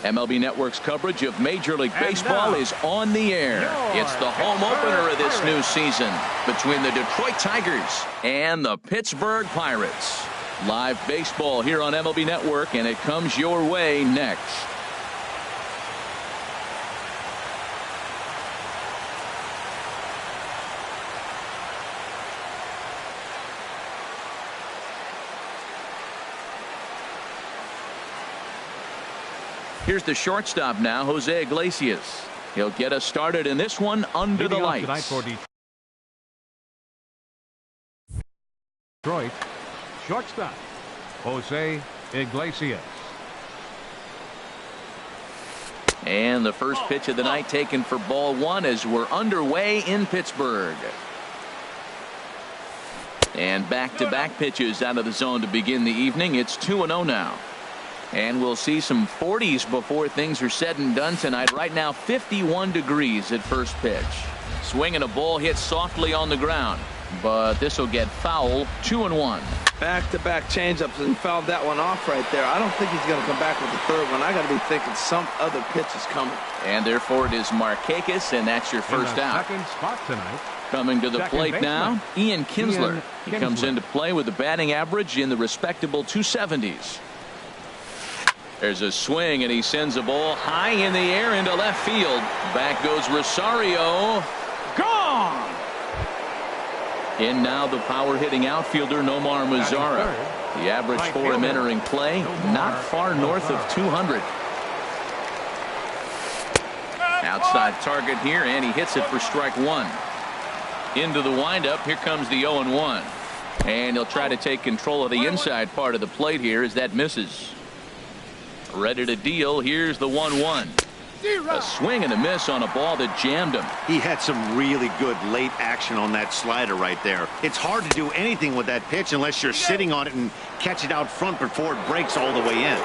MLB Network's coverage of Major League Baseball is on the air. It's the home opener of this new season between the Detroit Tigers and the Pittsburgh Pirates. Live baseball here on MLB Network, and it comes your way next. Here's the shortstop now, Jose Iglesias. He'll get us started in this one under the lights. For Detroit, shortstop, Jose Iglesias. And the first pitch of the night taken for ball one as we're underway in Pittsburgh. And back-to-back pitches out of the zone to begin the evening. It's 2-0 now. And we'll see some 40s before things are said and done tonight. Right now 51 degrees at first pitch. Swinging a ball hit softly on the ground, but this will get foul. 2-1. Back-to-back changeups, and fouled that one off right there. I don't think he's going to come back with the third one. I got to be thinking some other pitch is coming. And therefore it is Markakis, and that's your first out. Second spot tonight. Coming to the plate now, Ian Kinsler. He comes into play with a batting average in the respectable 270s. There's a swing, and he sends a ball high in the air into left field. Back goes Rosario. Gone! In now the power-hitting outfielder Nomar Mazara. The average for him entering play, not far north of 200. Outside target here, and he hits it for strike one. Into the windup, here comes the 0-1. And he'll try to take control of the inside part of the plate here as that misses. Ready to deal. Here's the 1-1. A swing and a miss on a ball that jammed him. He had some really good late action on that slider right there. It's hard to do anything with that pitch unless you're sitting on it and catch it out front before it breaks all the way in.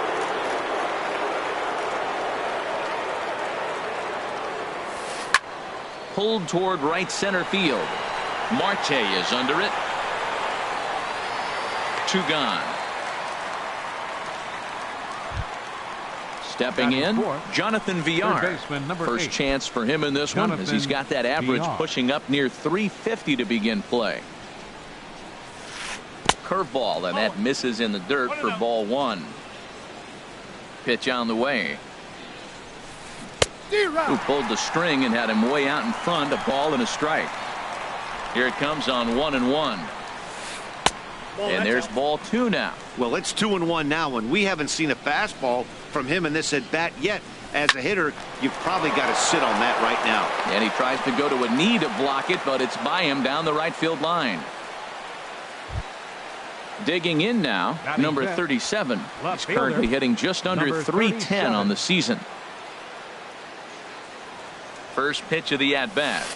Pulled toward right center field. Marte is under it. Two gone. Stepping in, Jonathan Villar. First chance for him in this one, as he's got that average pushing up near 350 to begin play. Curveball, and that misses in the dirt for ball one. Pitch on the way. Who pulled the string and had him way out in front, a ball and a strike. Here it comes on 1-1. And there's ball two now. Well, it's 2-1 now, and we haven't seen a fastball from him in this at bat yet. As a hitter, you've probably got to sit on that right now. And he tries to go to a knee to block it, but it's by him down the right field line. Digging in now, number 37. He's currently hitting just under 310 on the season. First pitch of the at-bat.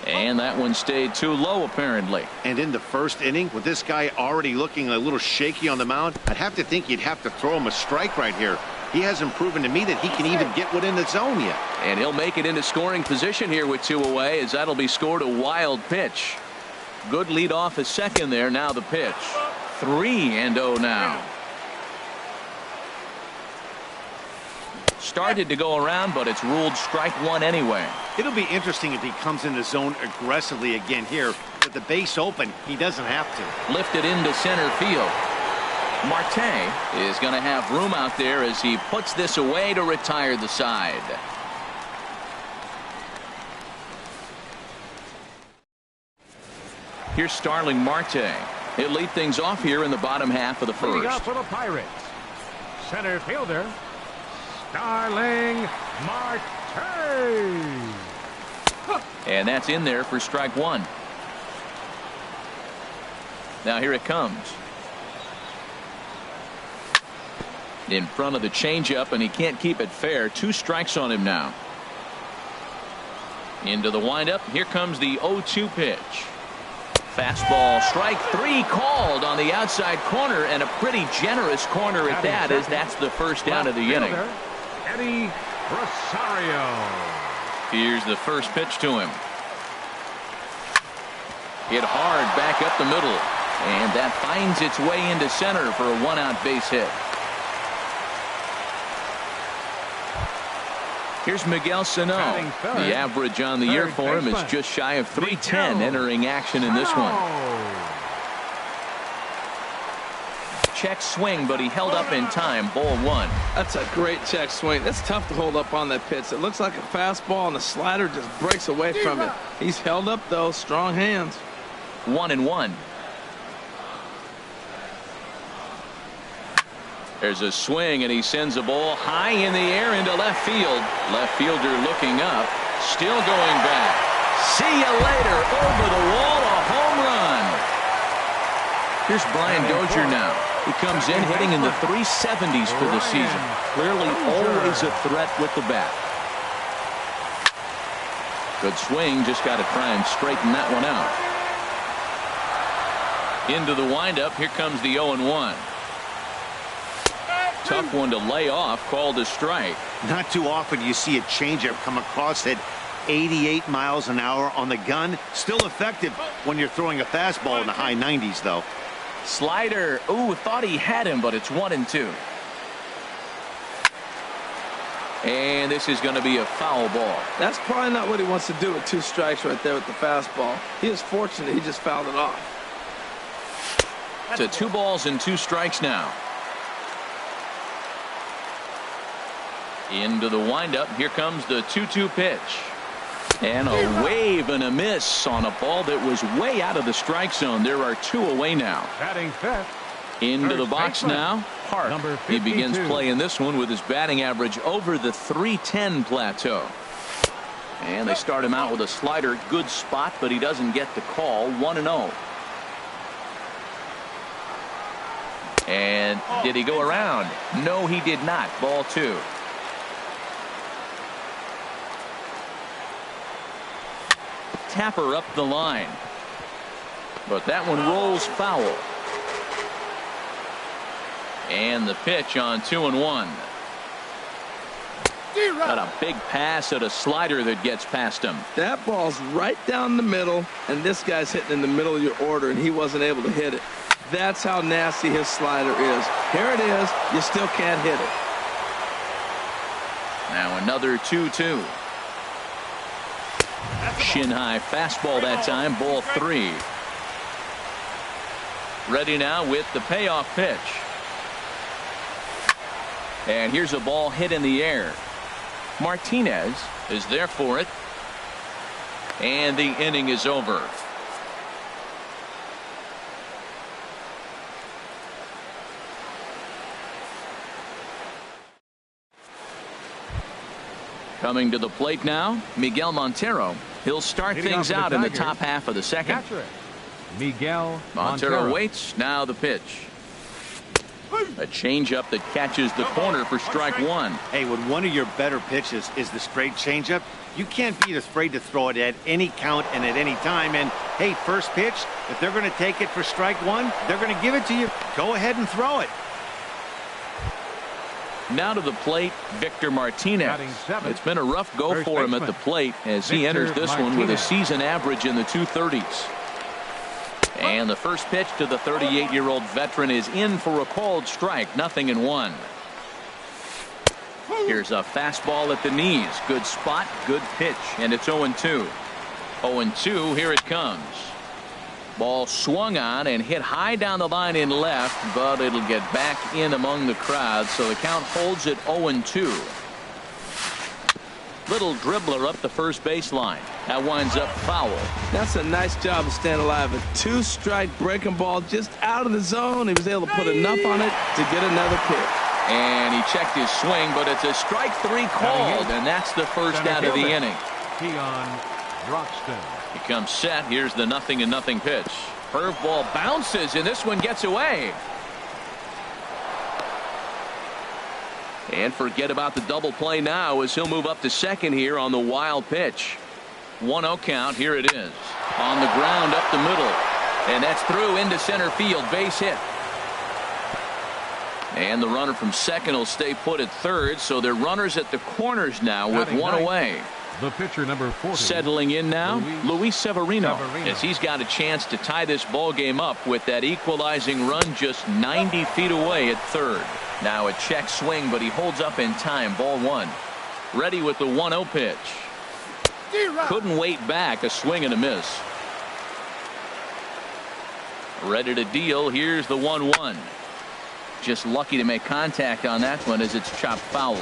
And that one stayed too low, apparently. And in the first inning, with this guy already looking a little shaky on the mound, I'd have to think you'd have to throw him a strike right here. He hasn't proven to me that he can even get within the zone yet. And he'll make it into scoring position here with two away, as that'll be scored a wild pitch. Good lead off a second there. Now the pitch. 3-0 now. Started to go around, but it's ruled strike one anyway. It'll be interesting if he comes in the zone aggressively again here. With the base open, he doesn't have to. Lifted into center field. Marte is going to have room out there as he puts this away to retire the side. Here's Starling Marte. He'll lead things off here in the bottom half of the first. Up for the Pirates, center fielder Starling Marte. And that's in there for strike one. Now here it comes. In front of the changeup, and he can't keep it fair. 2 strikes on him now. Into the windup. Here comes the 0-2 pitch. Fastball, strike 3 called on the outside corner, and a pretty generous corner at that, as that's the first down of the inning. Eddie Rosario. Here's the first pitch to him. Hit hard back up the middle, and that finds its way into center for a 1-out base hit. Here's Miguel Sano. The average on the year for him is just shy of 310 entering action in this one. Check swing, but he held up in time. Ball one. That's a great check swing. That's tough to hold up on that pitch. It looks like a fastball, and the slider just breaks away from it. He's held up, though. Strong hands. 1-1. There's a swing, and he sends a ball high in the air into left field. Left fielder looking up. Still going back. See you later. Over the wall, a home run. Here's Brian Dozier now. He comes in hitting in the 370s for the season. Clearly always a threat with the bat. Good swing. Just got to try and straighten that one out. Into the windup. Here comes the 0-1. Tough one to lay off. Called a strike. Not too often you see a changeup come across at 88 miles an hour on the gun. Still effective when you're throwing a fastball in the high 90s, though. Slider. Ooh, thought he had him, but it's 1-2. And this is going to be a foul ball. That's probably not what he wants to do with 2 strikes right there with the fastball. He is fortunate he just fouled it off. To 2 balls and 2 strikes now. Into the windup. Here comes the 2-2 pitch. And a wave and a miss on a ball that was way out of the strike zone. There are 2 away now. Batting fifth. Into the box now. Hart. He begins playing this one with his batting average over the 310 plateau. And they start him out with a slider. Good spot, but he doesn't get the call. 1-0. And did he go around? No, he did not. Ball 2. Tapper up the line, but that one rolls foul. And the pitch on 2-1. Got a big pass at a slider that gets past him. That ball's right down the middle, and this guy's hitting in the middle of your order, and he wasn't able to hit it. That's how nasty his slider is. Here it is. You still can't hit it. Now another 2-2. Shin high fastball that time. Ball 3. Ready now with the payoff pitch. And here's a ball hit in the air. Martinez is there for it. And the inning is over. Coming to the plate now, Miguel Montero. He'll start things out in the top half of the second. Miguel Montero waits. Now the pitch. A changeup that catches the corner for strike 1. Hey, when one of your better pitches is the straight changeup, you can't be afraid to throw it at any count and at any time. And hey, first pitch, if they're going to take it for strike 1, they're going to give it to you. Go ahead and throw it. Now to the plate, Victor Martinez. It's been a rough go for him at the plate as he enters this one with a season average in the 230s. And the first pitch to the 38-year-old veteran is in for a called strike. 0-1. Here's a fastball at the knees. Good spot, good pitch, and it's 0-2. 0-2, here it comes. Ball swung on and hit high down the line in left, but it'll get back in among the crowd, so the count holds at 0-2. Little dribbler up the first baseline. That winds up foul. That's a nice job of staying alive. A 2-strike breaking ball just out of the zone. He was able to put enough on it to get another pitch. And he checked his swing, but it's a strike 3 called, and that's the first out of the inning. Keon Broxton. He comes set. Here's the 0-0 pitch. Curveball bounces, and this one gets away. And forget about the double play now as he'll move up to second here on the wild pitch. 1-0 count. Here it is. On the ground up the middle. And that's through into center field. Base hit. And the runner from second will stay put at third. So they're runners at the corners now with 1 away. The pitcher number 40. Settling in now, Luis Severino, as he's got a chance to tie this ball game up with that equalizing run just 90 feet away at third. Now a check swing, but he holds up in time. Ball 1. Ready with the 1-0 pitch. Couldn't wait back. A swing and a miss. Ready to deal. Here's the 1-1. Just lucky to make contact on that one as it's chopped foul.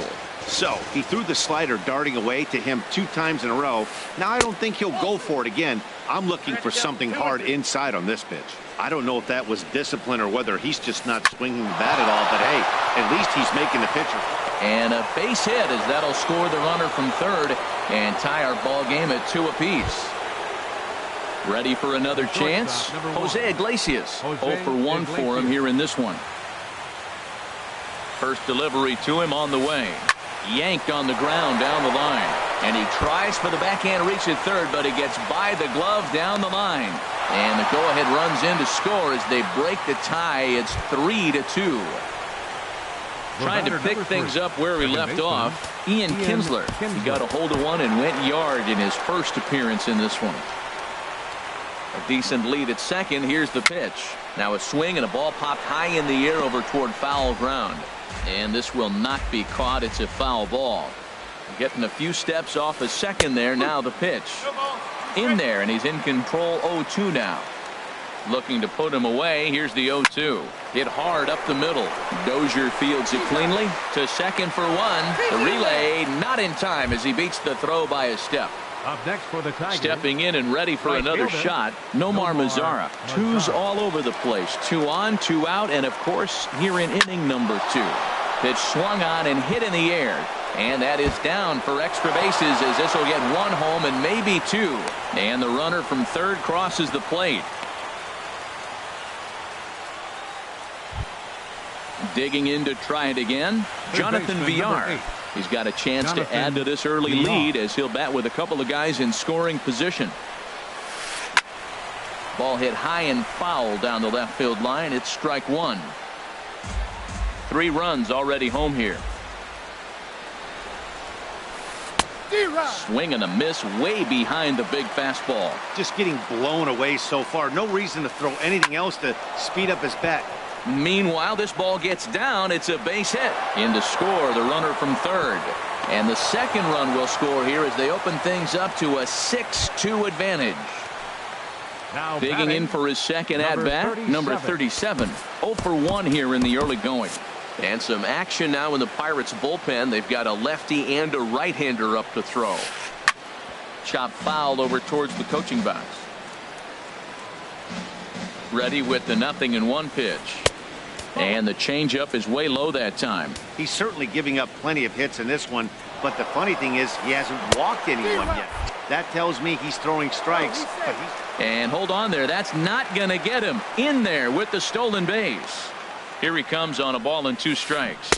So he threw the slider darting away to him 2 times in a row. Now I don't think he'll go for it again. I'm looking for something hard inside on this pitch. I don't know if that was discipline or whether he's just not swinging the bat at all, but hey, at least he's making the pitcher. And a base hit as that'll score the runner from third and tie our ball game at 2 apiece. Ready for another chance. Jose Iglesias 0 for 1 for him here in this one. First delivery to him on the way. Yanked on the ground down the line. And he tries for the backhand reach at third, but he gets by the glove down the line. And the go-ahead runs in to score as they break the tie. It's 3-2. Trying to pick things up where we left off. Ian Kinsler. He got a hold of one and went yard in his first appearance in this one. A decent lead at second. Here's the pitch. Now a swing and a ball popped high in the air over toward foul ground. And this will not be caught. It's a foul ball. Getting a few steps off a second there. Now the pitch. In there, and he's in control 0-2 now. Looking to put him away. Here's the 0-2. Hit hard up the middle. Dozier fields it cleanly to second for 1. The relay not in time as he beats the throw by a step. Up next for the Tigers. Stepping in and ready for another shot. Nomar Mazara. 2's all over the place. 2 on, 2 out, and of course here in inning number 2. Pitch swung on and hit in the air. And that is down for extra bases as this will get 1 home and maybe 2. And the runner from third crosses the plate. Digging in to try it again. Jonathan Villar. He's got a chance to add to this early lead as he'll bat with a couple of guys in scoring position. Ball hit high and foul down the left field line. It's strike 1. 3 runs already home here. Swing and a miss way behind the big fastball. Just getting blown away so far. No reason to throw anything else to speed up his bat. Meanwhile, this ball gets down. It's a base hit. In to score the runner from third. And the second run will score here as they open things up to a 6-2 advantage. Now digging in for his second at-bat, number 37. 0 for 1 here in the early going. And some action now in the Pirates bullpen. They've got a lefty and a right-hander up to throw. Chop foul over towards the coaching box. Ready with the 0-1 pitch. And the changeup is way low that time. He's certainly giving up plenty of hits in this one, but the funny thing is he hasn't walked anyone yet. That tells me he's throwing strikes. But and hold on there. That's not going to get him. In there with the stolen base. Here he comes on a ball and 2 strikes.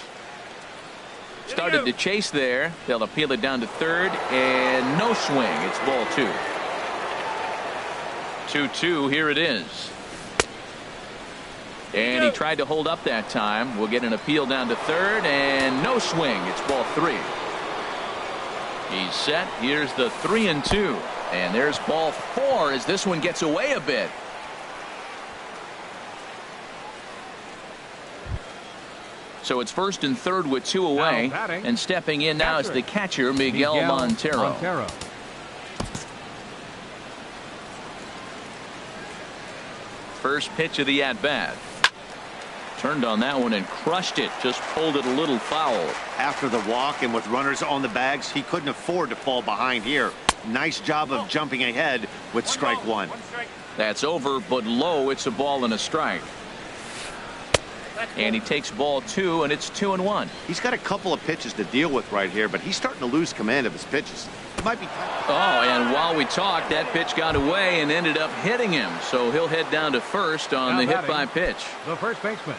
Started to chase there. They'll appeal it down to third and no swing. It's ball 2. 2-2. Here it is. And he tried to hold up that time. We'll get an appeal down to third and no swing. It's ball 3. He's set. Here's the 3-2. And there's ball 4 as this one gets away a bit. So it's first and third with 2 away. And stepping in now is the catcher, Miguel Montero. First pitch of the at-bat. Turned on that one and crushed it. Just pulled it a little foul. After the walk and with runners on the bags, he couldn't afford to fall behind here. Nice job of jumping ahead with strike 1. That's over, but low. It's a ball and a strike. And he takes ball 2, and it's 2-1. He's got a couple of pitches to deal with right here, but he's starting to lose command of his pitches. It might be time. Oh, and while we talked, that pitch got away and ended up hitting him. So he'll head down to first on the hit by pitch. The first baseman.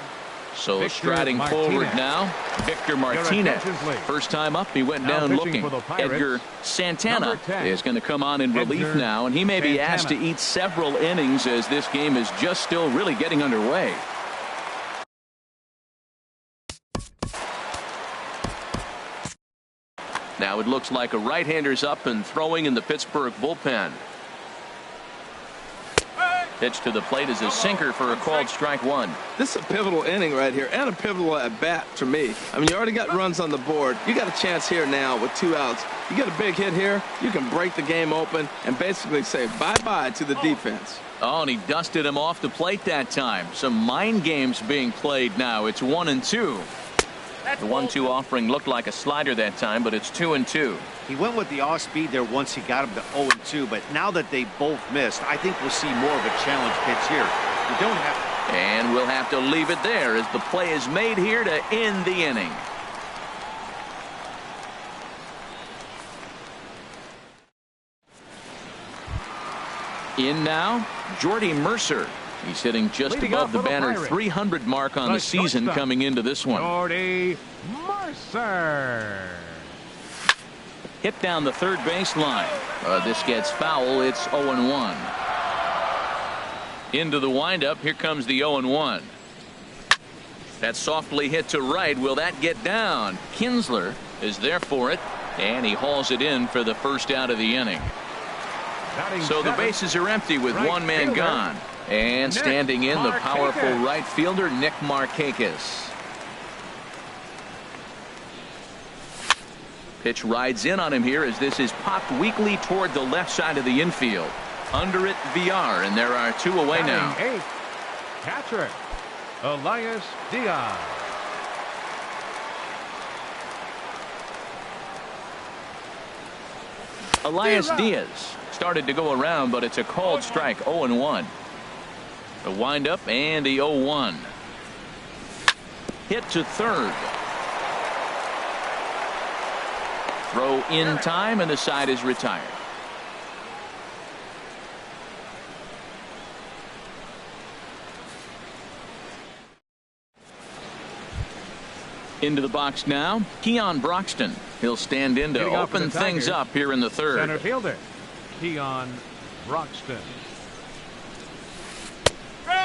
So Victor striding forward now, Victor Martinez. First time up, he went down looking. Edgar Santana is going to come on in relief now, and he may be asked to eat several innings as this game is just still really getting underway. Now it looks like a right-hander's up and throwing in the Pittsburgh bullpen. Pitch to the plate is a sinker for a called strike one. This is a pivotal inning right here, and a pivotal at bat to me. I mean, you already got runs on the board. You got a chance here now with 2 outs. You get a big hit here, you can break the game open and basically say bye-bye to the defense. Oh, and he dusted him off the plate that time. Some mind games being played now. It's 1-2. The 1-2 offering looked like a slider that time, but it's 2-2. He went with the off speed there once he got him to 0-2, but now that they both missed, I think we'll see more of a challenge pitch here. You don't have. And we'll have to leave it there as the play is made here to end the inning. In now, Jordy Mercer. He's hitting just above the banner 300 mark on the season coming into this one. Jordy Mercer. Hit down the third base line. This gets foul. It's 0-1. Into the windup. Here comes the 0-1. That's softly hit to right. Will that get down? Kinsler is there for it, and he hauls it in for the first out of the inning. So the bases are empty with one man gone. And standing in, the powerful right fielder, Nick Markakis. Pitch rides in on him here as this is popped weakly toward the left side of the infield. Under it, VR, and there are 2 away now. Catcher, Elias Diaz. Elias Diaz started to go around, but it's a called strike. 0-1. The windup and the 0-1. Hit to third. Throw in time, and the side is retired. Into the box now, Keon Broxton. He'll stand in to open things up here in the third. Center fielder, Keon Broxton.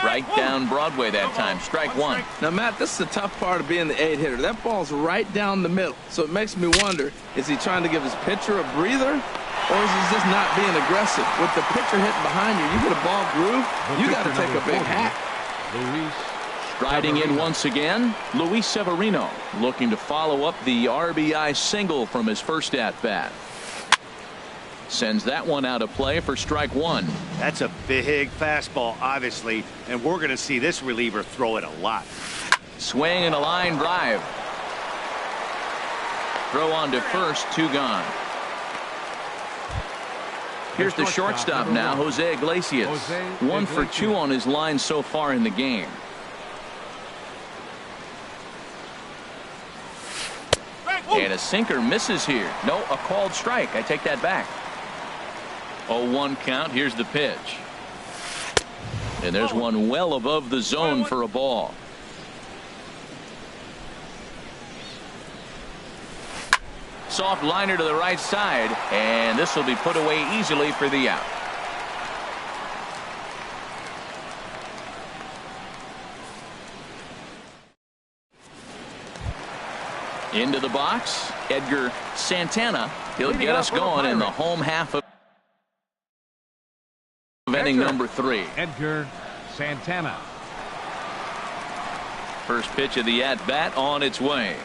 Right down Broadway that time. Strike one. Now, Matt, this is the tough part of being the 8-hitter. That ball's right down the middle. So it makes me wonder, is he trying to give his pitcher a breather? Or is he just not being aggressive? With the pitcher hitting behind you, you get a ball groove, you got to take a big hack. Striding in once again, Luis Severino looking to follow up the RBI single from his first at-bat. Sends that one out of play for strike one. That's a big fastball, obviously, and we're going to see this reliever throw it a lot. Swing and a line drive. Throw on to first, 2 gone. Here's the shortstop now, Jose Iglesias. 1 for 2 on his line so far in the game. And a sinker misses here. No, a called strike. I take that back. 0-1 count. Here's the pitch. And there's one well above the zone for a ball. Soft liner to the right side, and this will be put away easily for the out. Into the box, Edgar Santana. He'll get us going in the home half of inning number 3. Edgar Santana. First pitch of the at-bat on its way.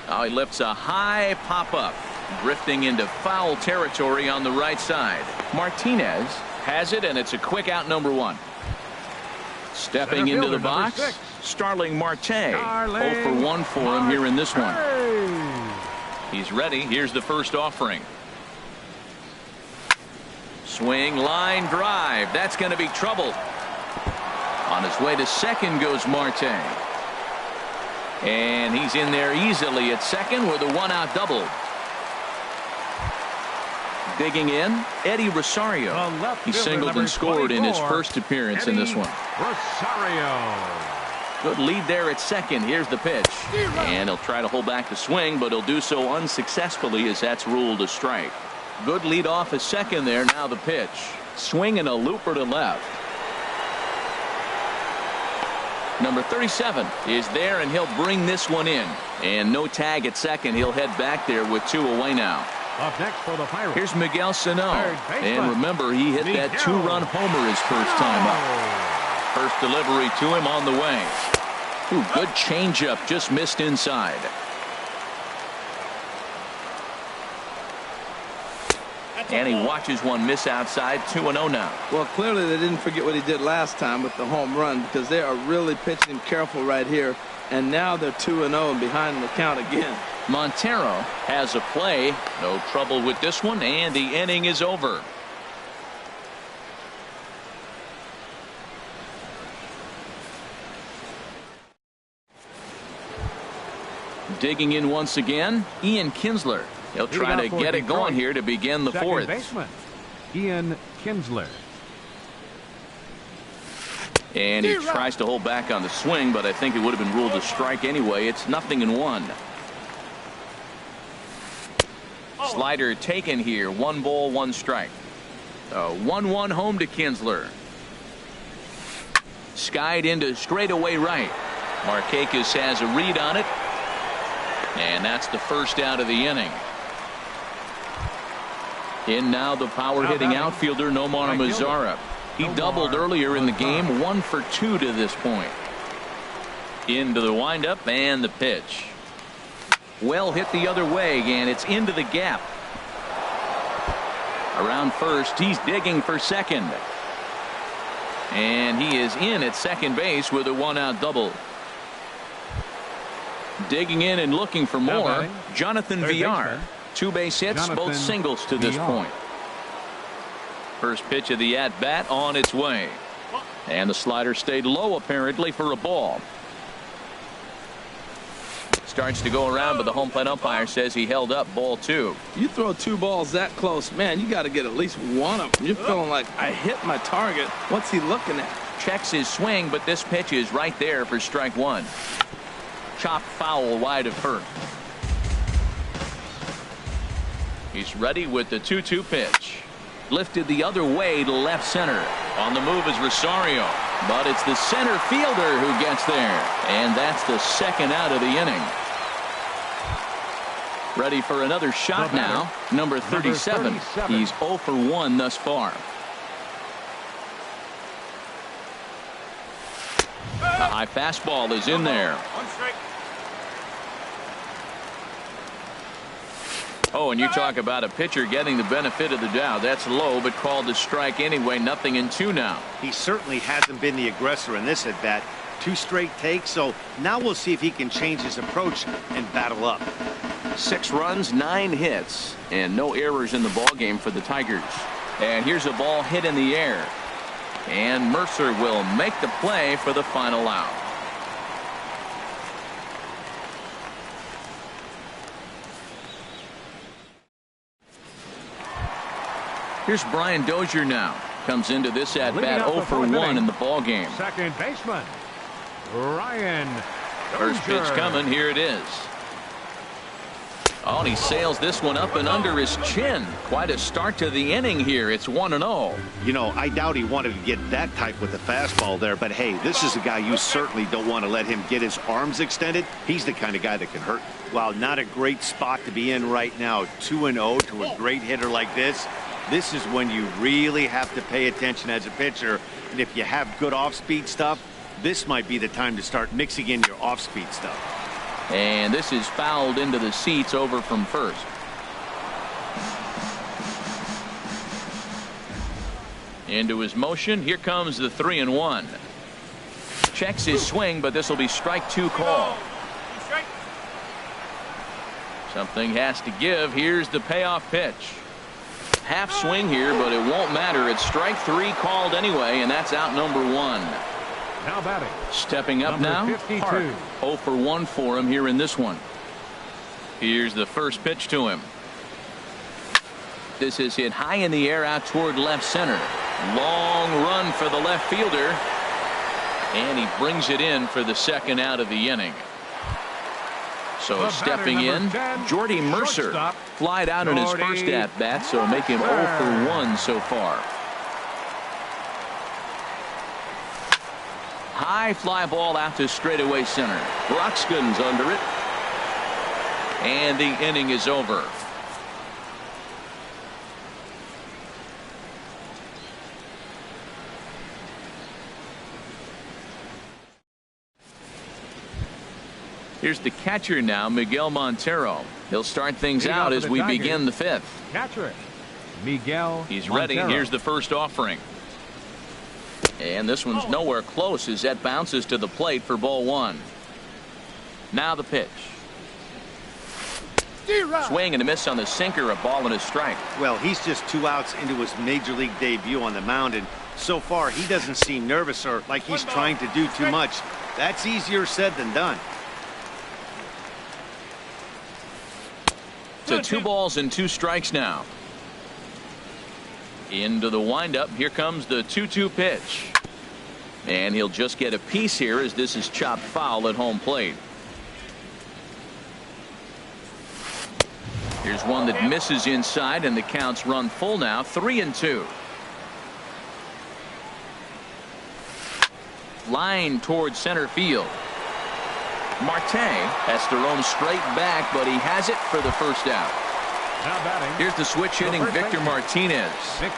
Now he lifts a high pop-up, drifting into foul territory on the right side. Martinez has it, and it's a quick out, number 1. Stepping into the box, Starling Marte. 0 for 1 for him here in this one. He's ready. Here's the first offering. Swing, line drive. That's going to be trouble. On his way to second goes Marte. And he's in there easily at second with a 1-out double. Digging in, Eddie Rosario. He singled and scored in his first appearance in this one. Rosario. Good lead there at second. Here's the pitch. And he'll try to hold back the swing, but he'll do so unsuccessfully as that's ruled a strike. Good lead off at second there. Now the pitch. Swing and a looper to left. Number 37 is there, and he'll bring this one in. And no tag at second. He'll head back there with 2 away now. Up next for the Pirates. Here's Miguel Sano. Third baseman. And remember, he hit that Miguel two-run homer his first time up. First delivery to him on the way. Ooh, good changeup, just missed inside. And he watches one miss outside. 2-0 now. Well, clearly they didn't forget what he did last time with the home run, because they are really pitching him careful right here. And now they're 2-0 and behind in the count again. Montero has a play. No trouble with this one, and the inning is over. Digging in once again, Ian Kinsler. He'll try to get it going here to begin the fourth. Baseman, Ian Kinsler. And he tries to hold back on the swing, but I think it would have been ruled a strike anyway. It's 0-1. Slider taken here. 1 ball, 1 strike. 1-1 home to Kinsler. Skied into straightaway right. Markakis has a read on it. And that's the first out of the inning. In now the power-hitting outfielder Nomar Mazara. He doubled earlier in the game, 1 for 2 to this point. Into the windup and the pitch. Well hit the other way, and it's into the gap. Around first, he's digging for second. And he is in at second base with a 1-out double. Digging in and looking for more, Jonathan Villar. 2 base hits, both singles to this point. First pitch of the at-bat on its way. And the slider stayed low apparently for a ball. Starts to go around, but the home plate umpire says he held up ball 2. You throw 2 balls that close, man, you got to get at least one of them. You're feeling like, I hit my target. What's he looking at? Checks his swing, but this pitch is right there for strike 1. Chopped foul wide of first. He's ready with the 2-2 pitch. Lifted the other way to left center. On the move is Rosario, but it's the center fielder who gets there, and that's the second out of the inning. Ready for another shot now. Number 37. He's 0 for 1 thus far. A high fastball is in there. Oh, and you talk about a pitcher getting the benefit of the doubt. That's low, but called a strike anyway. 0-2 now. He certainly hasn't been the aggressor in this at bat. 2 straight takes, so now we'll see if he can change his approach and battle up. 6 runs, 9 hits, and no errors in the ballgame for the Tigers. And here's a ball hit in the air. And Mercer will make the play for the final out. Here's Brian Dozier now. Comes into this at bat 0 for 1 in the ball game. Second baseman Ryan Dozier. First pitch coming. Here it is. Oh, and he sails this one up and under his chin. Quite a start to the inning here. It's 1-0. You know, I doubt he wanted to get that type with the fastball there, but hey, this is a guy you certainly don't want to let him get his arms extended. He's the kind of guy that can hurt. Well, not a great spot to be in right now. 2-0 to a great hitter like this. This is when you really have to pay attention as a pitcher. And if you have good off-speed stuff, this might be the time to start mixing in your off-speed stuff. And this is fouled into the seats over from first. Into his motion. Here comes the 3-1. Checks his swing, but this will be strike 2 call. Something has to give. Here's the payoff pitch. Half swing here, but it won't matter. It's strike 3 called anyway, and that's out number 1. Now batting. Stepping up now. 52. Hart. 0 for 1 for him here in this one. Here's the first pitch to him. This is hit high in the air out toward left center. Long run for the left fielder. And he brings it in for the second out of the inning. So stepping in, Jordy Mercer flied out in his first at-bat, so make him 0 for 1 so far. High fly ball out to straightaway center. Broxton's under it. And the inning is over. Here's the catcher now, Miguel Montero. He'll start things out as we begin the fifth. Catcher, Miguel He's ready. Montero. Here's the first offering. And this one's nowhere close as that bounces to the plate for ball one. Now the pitch. Swing and a miss on the sinker, a ball and a strike. Well, he's just 2 outs into his major league debut on the mound, and so far he doesn't seem nervous or like he's trying to do too much. That's easier said than done. So 2 balls and 2 strikes now. Into the windup. Here comes the 2-2 pitch. And he'll just get a piece here as this is chopped foul at home plate. Here's one that misses inside, and the counts run full now, 3-2. Line towards center field. Marte has to roam straight back, but he has it for the first out. Now batting. Here's the switch hitting Victor Martinez.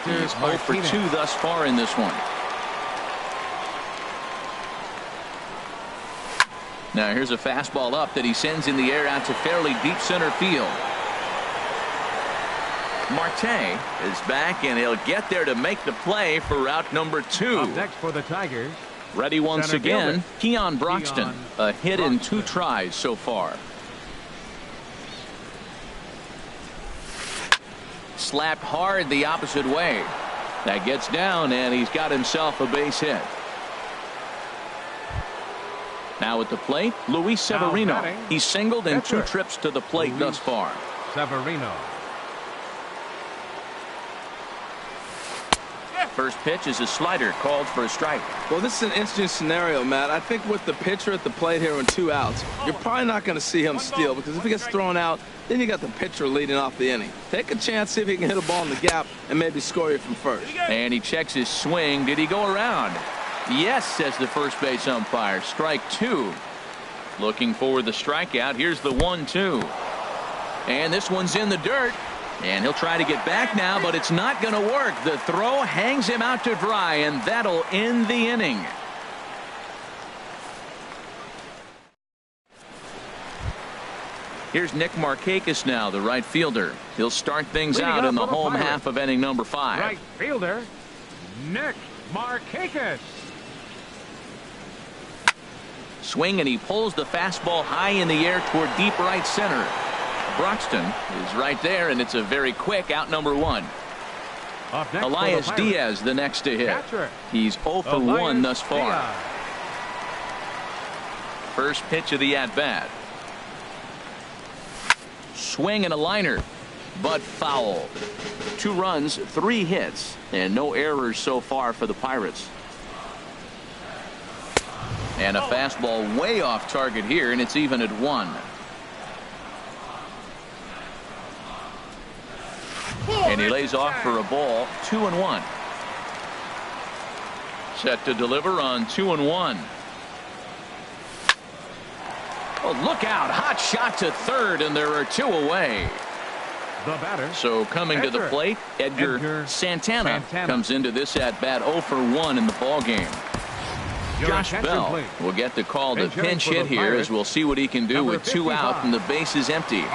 He's 0 for 2 thus far in this one. Now here's a fastball up that he sends in the air out to fairly deep center field. Marte is back, and he'll get there to make the play for route number 2. Up next for the Tigers. Ready once Center again, fielder, Keon Broxton. A hit in 2 tries so far. Slapped hard the opposite way. That gets down, and he's got himself a base hit. Now at the plate, Luis Severino. He's singled in 2 trips to the plate thus far. Severino. First pitch is a slider called for a strike. Well, this is an interesting scenario, Matt. I think with the pitcher at the plate here and 2 outs, you're probably not going to see him steal, because if he gets thrown out, then you got the pitcher leading off the inning. Take a chance, see if he can hit a ball in the gap and maybe score you from first. And he checks his swing. Did he go around? Yes, says the first base umpire. Strike 2. Looking for the strikeout. Here's the 1-2. And this one's in the dirt. And he'll try to get back now, but it's not going to work. The throw hangs him out to dry, and that'll end the inning. Here's Nick Markakis now, the right fielder. He'll start things out in the home half of inning number 5. Right fielder, Nick Markakis. Swing, and he pulls the fastball high in the air toward deep right center. Broxton is right there, and it's a very quick out number 1. Up next Elias Diaz the next to hit. Catcher. He's 0 for 1 thus far. Diaz. First pitch of the at-bat. Swing and a liner, but foul. 2 runs, 3 hits, and no errors so far for the Pirates. And a fastball way off target here, and it's even at 1. And he lays off for a ball, 2-1. Set to deliver on 2-1. Oh, look out. Hot shot to third, and there are 2 away. The batter. So coming to the plate, Edgar Santana comes into this at-bat 0 for 1 in the ballgame. Josh Bell will get the call to pinch hit here, as we'll see what he can do with 2 out and the base is empty.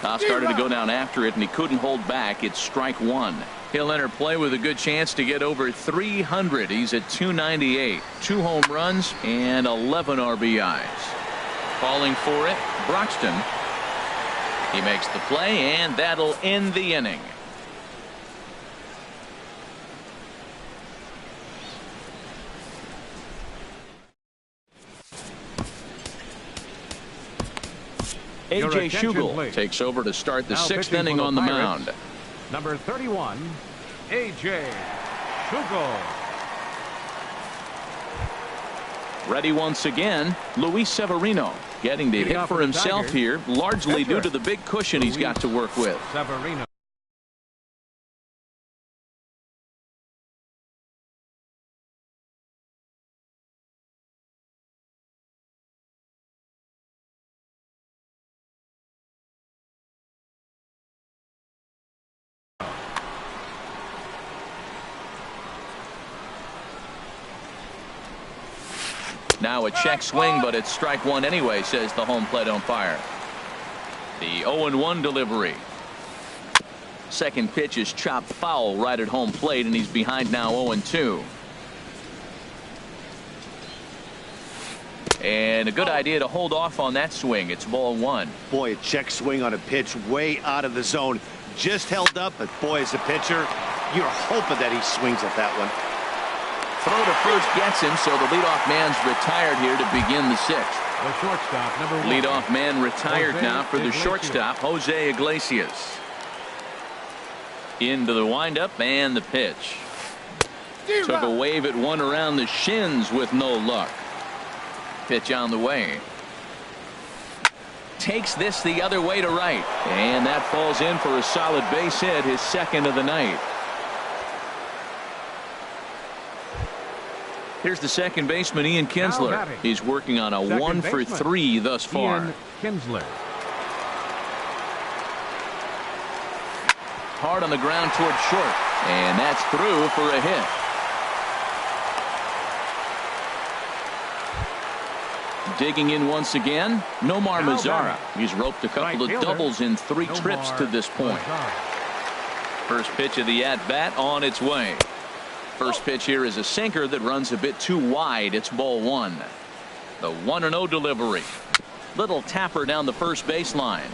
Toss started to go down after it, and he couldn't hold back. It's strike 1. He'll enter play with a good chance to get over 300. He's at 298. 2 home runs and 11 RBIs. Calling for it, Broxton. He makes the play, and that'll end the inning. A.J. Schugel takes over to start the 6th inning on the mound. Number 31, A.J. Schugel. Ready once again, Luis Severino getting the hit for himself here, largely due to the big cushion he's got to work with. Severino. Now a check swing, but it's strike one anyway, says the home plate umpire. The 0-1 delivery. Second pitch is chopped foul right at home plate, and he's behind now 0-2. And a good idea to hold off on that swing. It's ball one. Boy, a check swing on a pitch way out of the zone. Just held up, but boy, as a pitcher, you're hoping that he swings at that one. Throw to first gets him, so the leadoff man's retired here to begin the sixth. The shortstop, number 1. Leadoff man retired Jose now for the Iglesias. shortstop, Jose Iglesias. Into the windup and the pitch. Took a wave at one around the shins with no luck. Pitch on the way. Takes this the other way to right. And that falls in for a solid base hit, his second of the night. Here's the second baseman, Ian Kinsler. He's working on a 1-for-3 thus far. Ian Kinsler. Hard on the ground toward short. And that's through for a hit. Digging in once again, Nomar Mazara. He's roped a couple of doubles in 3 trips to this point. First pitch of the at-bat on its way. First pitch here is a sinker that runs a bit too wide. It's ball one. The 1-0 delivery. Little tapper down the first baseline.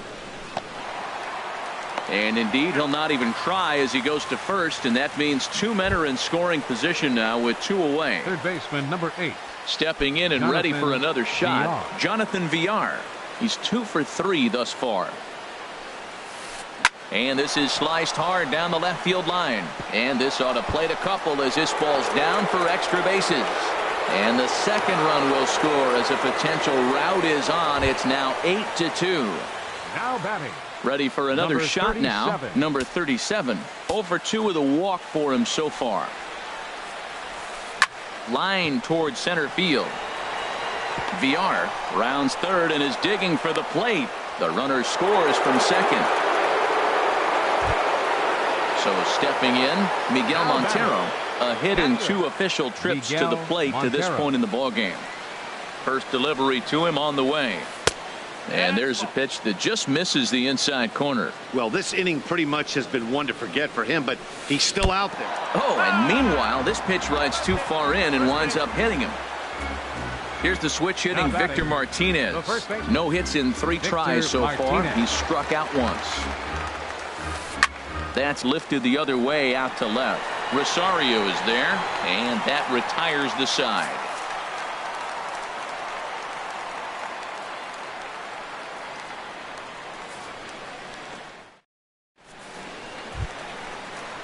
And indeed, he'll not even try as he goes to first, and that means 2 men are in scoring position now with 2 away. Third baseman, number 8. Stepping in and ready for another shot, Jonathan Villar. He's 2 for 3 thus far. And this is sliced hard down the left field line. And this ought to plate a couple as this ball's down for extra bases. And the second run will score as a potential rout is on. It's now 8-2. Now batting. Ready for another Number shot 37. now. Number 37. 0 for 2 with a walk for him so far. Line towards center field. Villar rounds third and is digging for the plate. The runner scores from second. So stepping in, Miguel Montero. A hit in 2 official trips to the plate to this point in the ballgame. First delivery to him on the way. And there's a pitch that just misses the inside corner. Well, this inning pretty much has been one to forget for him, but he's still out there. Oh, and meanwhile, this pitch rides too far in and winds up hitting him. Here's the switch hitting Victor Martinez. No hits in 3 tries so far. He's struck out once. That's lifted the other way out to left. Rosario is there, and that retires the side.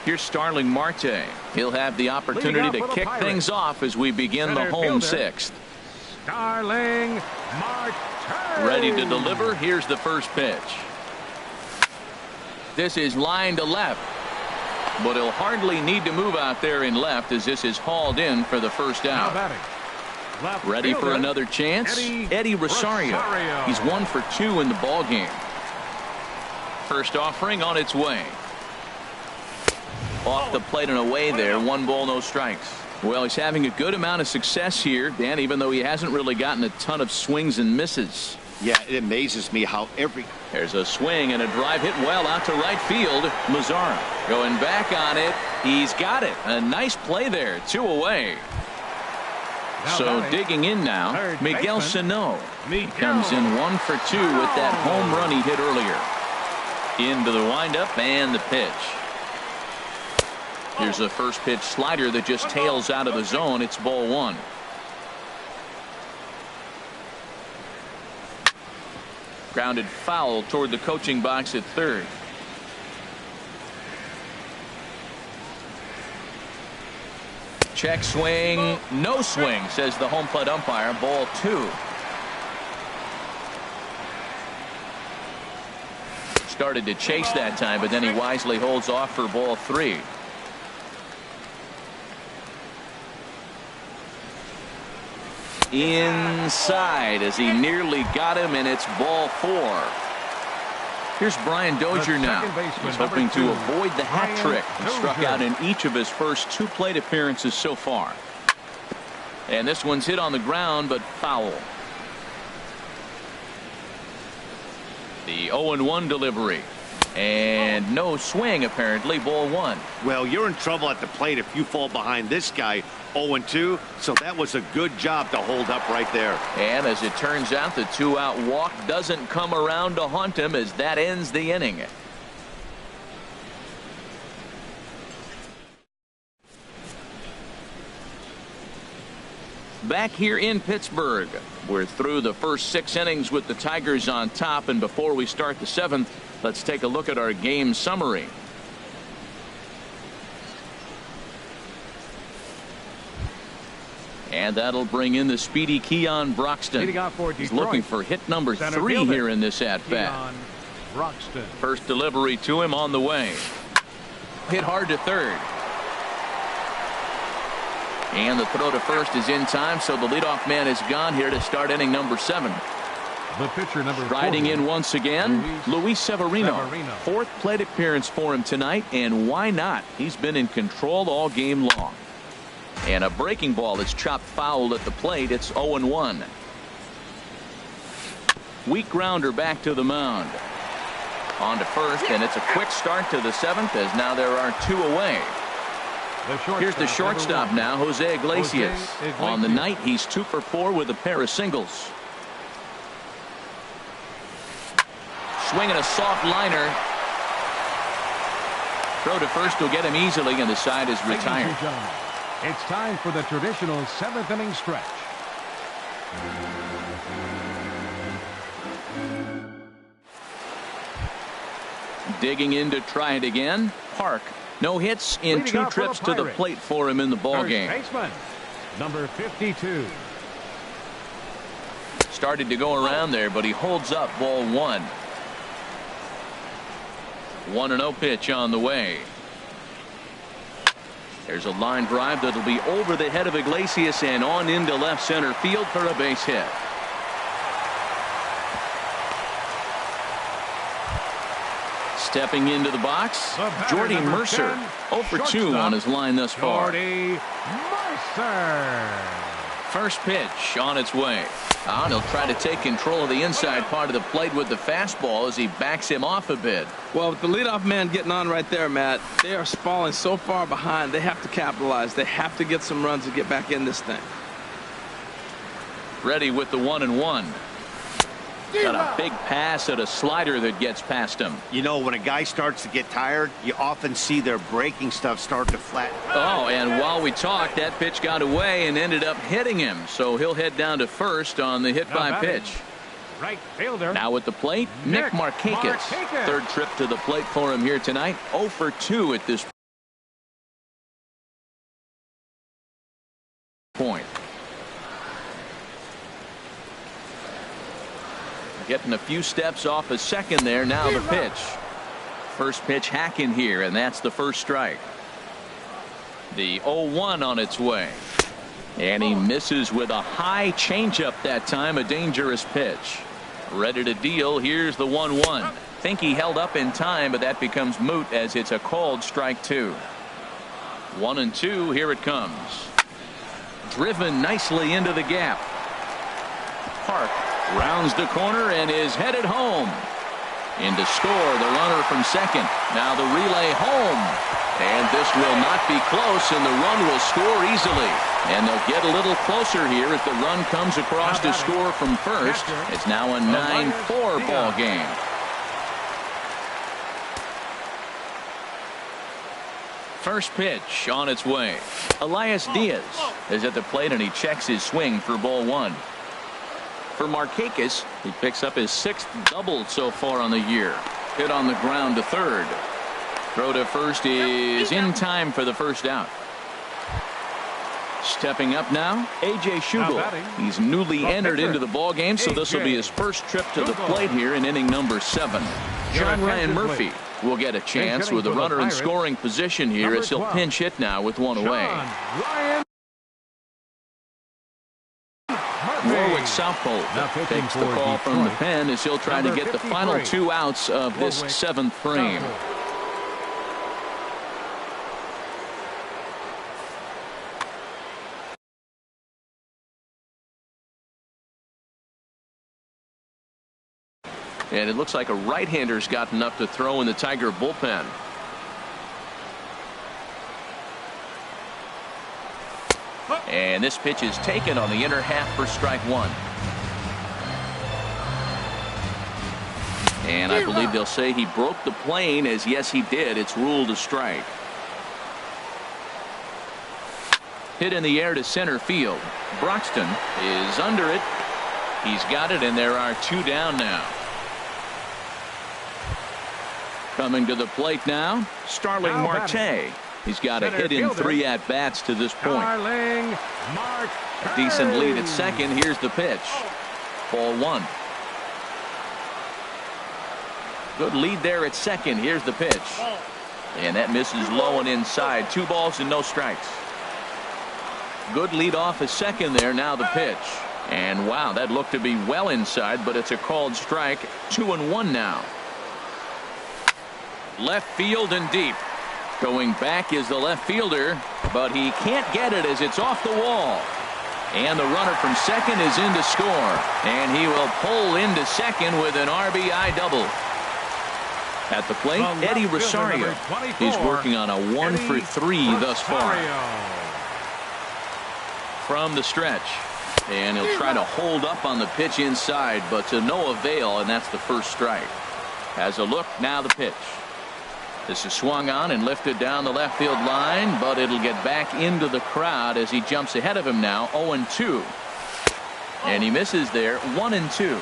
Here's Starling Marte. He'll have the opportunity to kick things off as we begin the home sixth. Starling Marte. Ready to deliver. Here's the first pitch. This is line to left. But he'll hardly need to move out there in left as this is hauled in for the first out. Ready for another chance? Eddie Rosario. He's 1 for 2 in the ball game. First offering on its way. Off the plate and away there. 1 ball, no strikes. Well, he's having a good amount of success here, Dan, even though he hasn't really gotten a ton of swings and misses. Yeah, it amazes me how There's a swing and a drive hit well out to right field. Mazara going back on it. He's got it. A nice play there. 2 away. So digging in now, Miguel Sano. Comes in 1 for 2 with that home run he hit earlier. Into the windup and the pitch. Here's a first pitch slider that just tails out of the zone. It's ball 1. Grounded foul toward the coaching box at third. Check swing, no swing, says the home plate umpire. Ball 2. Started to chase that time, but then he wisely holds off for ball 3. Inside as he nearly got him, and it's ball 4. Here's Brian Dozier now. He's hoping to avoid the hat trick. He struck out in each of his first 2 plate appearances so far. And this one's hit on the ground, but foul. The 0-1 delivery. And no swing, apparently. Ball one. Well, you're in trouble at the plate if you fall behind this guy 0-2, so that was a good job to hold up right there. And as it turns out, the 2-out walk doesn't come around to haunt him as that ends the inning. Back here in Pittsburgh, we're through the first 6 innings with the Tigers on top, and before we start the 7th, let's take a look at our game summary. And that'll bring in the speedy Keon Broxton. He's looking for hit number 3 here in this at-bat. First delivery to him on the way. Hit hard to third. And the throw to first is in time, so the leadoff man is gone here to start inning number 7. The pitcher number Riding in once again, Luis Severino. 4th plate appearance for him tonight, and why not? He's been in control all game long. And a breaking ball that's chopped foul at the plate. It's 0-1. Weak grounder back to the mound. On to first, and it's a quick start to the 7th as now there are 2 away. Here's the shortstop now, Jose Iglesias. On the night, he's 2 for 4 with a pair of singles. Swinging a soft liner. Throw to first will get him easily, and the side is retired. It's time for the traditional 7th inning stretch. Digging in to try it again. Park. No hits in 2 trips to the plate for him in the ballgame. Baseman, number 52. Started to go around there, but he holds up. Ball 1. 1-0 pitch on the way. There's a line drive that'll be over the head of Iglesias and on into left center field for a base hit. Stepping into the box, Jordy Mercer. 0 for 2 on his line thus far. Jordy Mercer. First pitch on its way. And he'll try to take control of the inside part of the plate with the fastball as he backs him off a bit. Well, with the leadoff man getting on right there, Matt, they are falling so far behind. They have to capitalize. They have to get some runs to get back in this thing. Ready with the 1-1. Got a big pass at a slider that gets past him. You know, when a guy starts to get tired, you often see their breaking stuff start to flatten. Oh, and while we talked, that pitch got away and ended up hitting him. So he'll head down to first on the hit by pitch. Right fielder. Now at the plate, Nick Markakis. 3rd trip to the plate for him here tonight. 0 for 2 at this point. Getting a few steps off a second there. Now the pitch. First pitch hack in here, and that's the first strike. The 0-1 on its way. And he misses with a high changeup that time. A dangerous pitch. Ready to deal. Here's the 1-1. Think he held up in time, but that becomes moot as it's a called strike 2. 1-2. Here it comes. Driven nicely into the gap. Park rounds the corner and is headed home. In to score the runner from second. Now the relay home. And this will not be close, and the run will score easily. And they'll get a little closer here as the run comes across to score from first. It's now a 9-4 ball game. First pitch on its way. Elias Diaz is at the plate, and he checks his swing for ball 1. For Markakis, he picks up his 6th double so far on the year. Hit on the ground to third. Throw to first is in time for the first out. Stepping up now, A.J. Schugel. He's newly entered into the ballgame, so this will be his first trip to the plate here in inning number 7. John Ryan Murphy will get a chance with a runner in scoring position here as he'll pinch hit now with 1 away. Warwick Southpole takes the call from the pen as he'll try to get the final 2 outs of this 7th frame. And it looks like a right-hander's got enough to throw in the Tiger bullpen. And this pitch is taken on the inner half for strike one. And I believe they'll say he broke the plane, as yes he did. It's ruled a strike. Hit in the air to center field. Broxton is under it. He's got it, and there are two down now. Coming to the plate now, Starling Marte. He's got a hit in 3 at-bats to this point. A decent lead at second. Here's the pitch. Ball 1. Good lead there at second. Here's the pitch. And that misses low and inside. 2 balls and no strikes. Good lead off at second there. Now the pitch. And wow, that looked to be well inside, but it's a called strike. 2-1 now. Left field and deep. Going back is the left fielder, but he can't get it as it's off the wall. And the runner from second is in to score. And he will pull into second with an RBI double. At the plate, Eddie Rosario. He's working on a 1-for-3 thus far. From the stretch. And he'll try to hold up on the pitch inside, but to no avail, and that's the first strike. Has a look, now the pitch. This is swung on and lifted down the left field line, but it'll get back into the crowd as he jumps ahead of him now. 0-2. And he misses there. 1-2.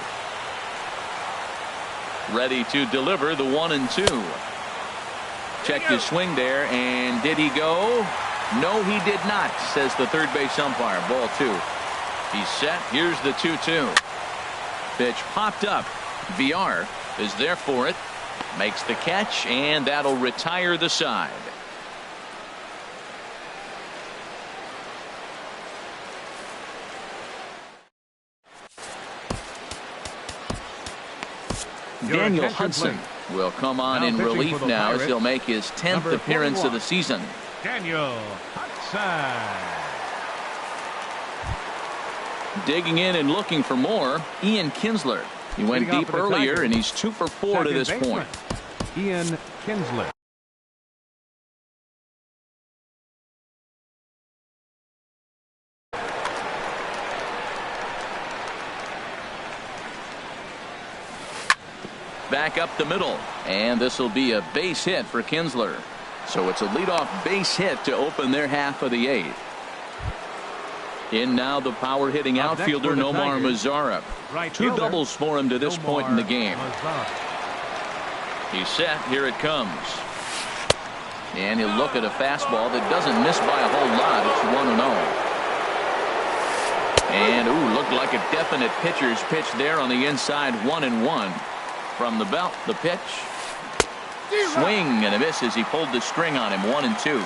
Ready to deliver the 1-2. Check his swing there, and did he go? No, he did not, says the third base umpire. Ball 2. He's set. Here's the 2-2. Pitch popped up. VR is there for it. Makes the catch, and that'll retire the side. Daniel Hudson will come on in relief now as he'll make his 10th appearance of the season. Daniel Hudson. Digging in and looking for more, Ian Kinsler. He went deep earlier, and he's 2 for 4 to this point. Ian Kinsler. Back up the middle, and this will be a base hit for Kinsler. So it's a leadoff base hit to open their half of the 8th. In now the power hitting outfielder Nomar Mazara. 2 doubles for him to this point in the game. He's set. Here it comes. And he'll look at a fastball that doesn't miss by a whole lot. It's 1-0. And looked like a definite pitcher's pitch there on the inside. 1-1 from the belt. The pitch. Swing and a miss as he pulled the string on him. 1-2.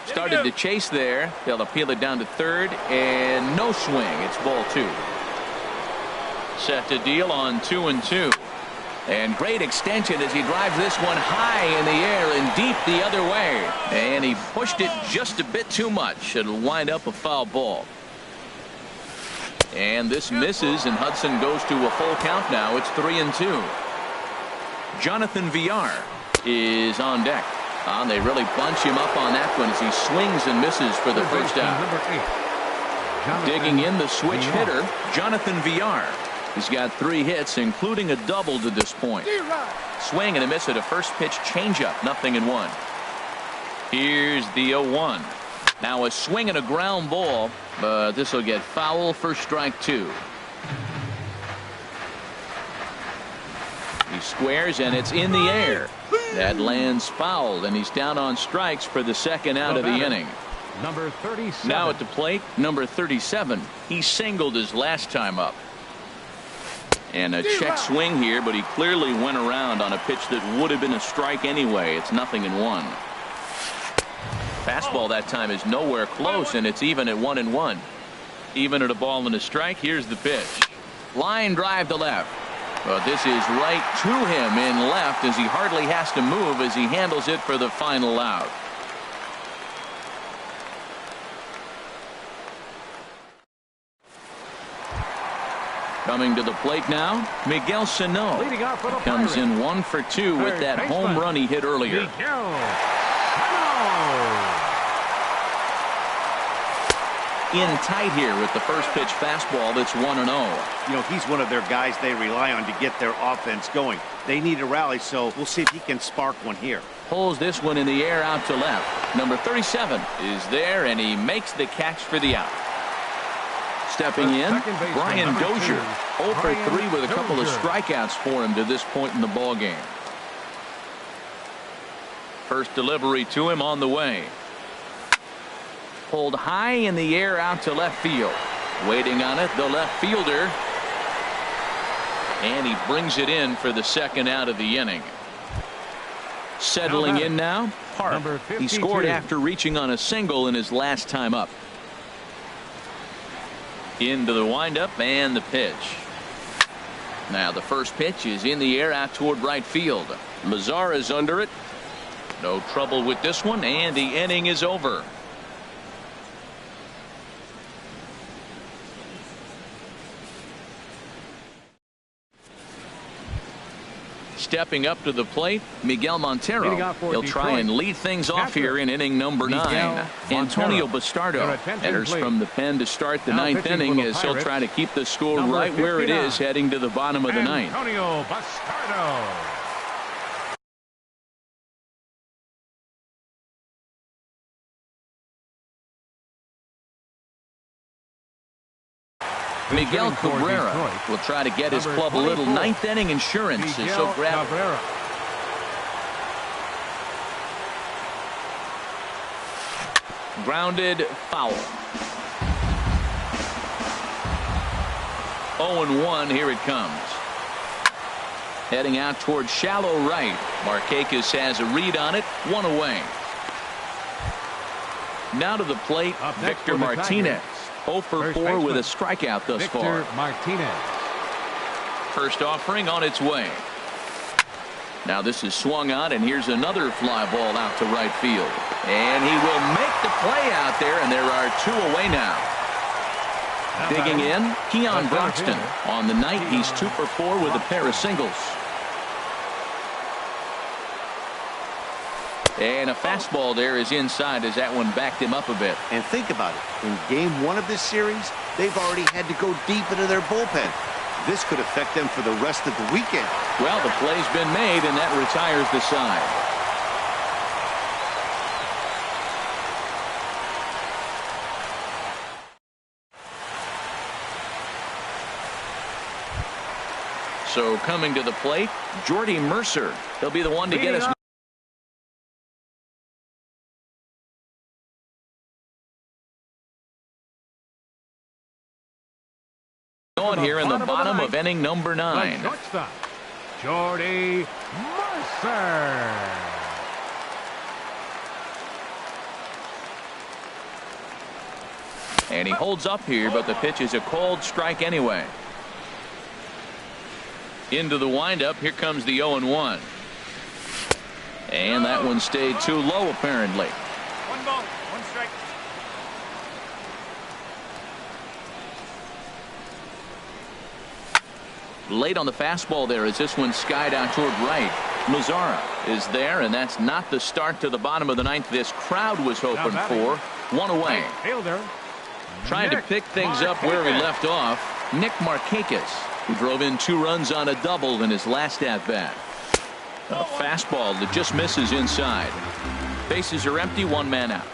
Started to chase there. They'll appeal it down to third, and no swing. It's ball 2. Set to deal on 2-2. And great extension as he drives this one high in the air and deep the other way. And he pushed it just a bit too much. It'll wind up a foul ball. And this misses, and Hudson goes to a full count now. It's 3-2. Jonathan Villar is on deck. They really bunch him up on that one as he swings and misses for the first out. Digging in the switch hitter, Jonathan Villar. He's got 3 hits, including a double to this point. Swing and a miss at a first pitch changeup. 0-1. Here's the 0-1. Now a swing and a ground ball, but this will get foul for strike 2. He squares, and it's in the air. That lands foul, and he's down on strikes for the second out of the inning. Number 37. Now at the plate, number 37. He singled his last time up. And a check swing here, but he clearly went around on a pitch that would have been a strike anyway. It's 0-1. Fastball that time is nowhere close, and it's even at 1-1. Even at a ball and a strike. Here's the pitch. Line drive to left. But this is right to him in left as he hardly has to move as he handles it for the final out. Coming to the plate now, Miguel Sano. Leading off for the Comes in 1 for 2 with that home run he hit earlier. In tight here with the first pitch fastball that's 1-0. You know, he's one of their guys they rely on to get their offense going. They need a rally, so we'll see if he can spark one here. Pulls this one in the air out to left. Number 37 is there, and he makes the catch for the out. Stepping in, Brian Dozier. 0 for 3 with a couple of strikeouts for him to this point in the ball game. First delivery to him on the way. Pulled high in the air out to left field. Waiting on it, the left fielder. And he brings it in for the second out of the inning. Settling in now, Park. He scored after reaching on a single in his last time up. Into the windup and the pitch. Now the first pitch is in the air out toward right field. Mazar is under it. No trouble with this one, and the inning is over. Stepping up to the plate, Miguel Montero. He'll try and lead things off here in inning number 9. Antonio Bastardo enters from the pen to start the 9th inning as he'll try to keep the score right where it is heading to the bottom of the 9th. Antonio Bastardo. Miguel Cabrera will try to get his club a little 9th inning insurance as he'll grab it. Grounded foul. 0-1, here it comes. Heading out toward shallow right. Markakis has a read on it, 1 away. Now to the plate, Victor Martinez. 0 for 4 with a strikeout thus far. Martinez. First offering on its way. Now this is swung on, and here's another fly ball out to right field. And he will make the play out there, and there are 2 away now. Digging in, Keon Broxton. On the night, he's 2 for 4 with a pair of singles. And a fastball there is inside as that one backed him up a bit. And think about it. In game 1 of this series, they've already had to go deep into their bullpen. This could affect them for the rest of the weekend. Well, the play's been made, and that retires the side. So coming to the plate, Jordy Mercer. He'll be the one to get us on here in the bottom of inning number 9. Shortstop, Jordy Mercer. And he holds up here, but the pitch is a called strike anyway. Into the windup, here comes the 0-1. And that one stayed too low apparently. 1 ball, 1 strike. Late on the fastball there as this one skied out toward right. Mazzara is there, and that's not the start to the bottom of the 9th this crowd was hoping for. 1 away. Fielder. Trying to pick things up where he left off, Nick Markakis, who drove in 2 runs on a double in his last at-bat. A fastball that just misses inside. Bases are empty, 1 man out.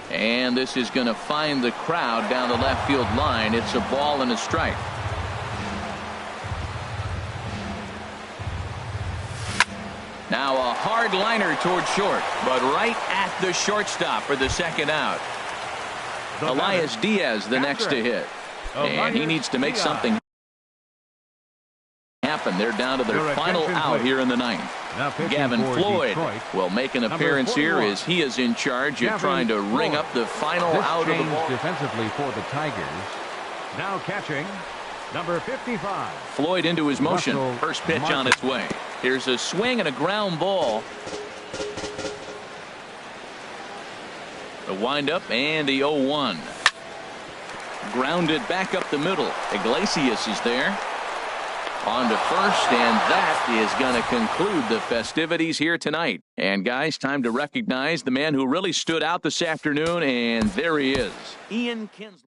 And this is going to find the crowd down the left field line. It's a ball and a strike. Now a hard liner toward short, but right at the shortstop for the second out. Elias Diaz the next to hit. And he needs to make something happen. They're down to their final out here in the 9th. Gavin Floyd will make an appearance here as he is in charge of trying to ring up the final out of the ball. Defensively for the Tigers. Now catching, number 55. Floyd into his motion. First pitch on its way. Here's a swing and a ground ball. The windup and the 0-1. Grounded back up the middle. Iglesias is there. On to first, and that is going to conclude the festivities here tonight. And guys, time to recognize the man who really stood out this afternoon, and there he is, Ian Kinsler.